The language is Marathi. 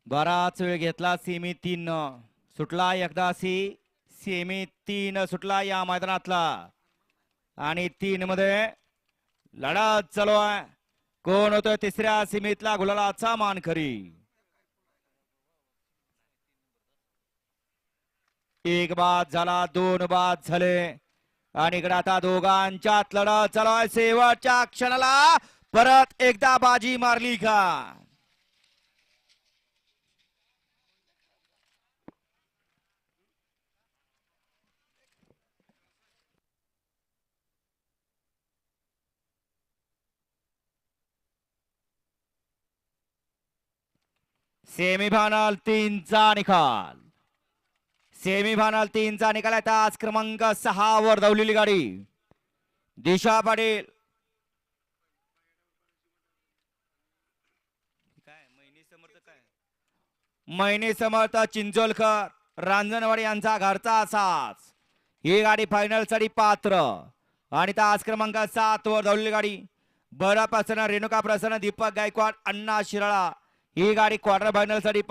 बराच वेळ घेतला सेमी 3 सुटला एकदा सेमी 3 सुटला या मैदानातला आणि 3 मध्ये लढत चालू आहे. कोण होतोय तिसऱ्या सीमेतला गुलालाचा मानकरी. एक बाद झाला, 2 बाद झाले आणि इकडे आता दोघांच्यात लढत चालू आहे. शेवटच्या क्षणाला परत एकदा बाजी मारली का? सेमीफायनल 3 चा निकाल. सेमीफायनल 3 चा निकाल आहे. तास क्रमांक 6 वर धावलेली गाडी दिशा पाटील. मैनी समर्थ चिंचोलकर रांजणवाडी यांचा घरचा साथ. ही गाडी फायनल साठी पात्र आणि तास क्रमांक 7 वर धावलेली गाडी बरा प्रसन्न रेणुका प्रसन्न दीपक गायकवाड अण्णा शिराळा. ही गाडी क्वार्टर फायनल साठी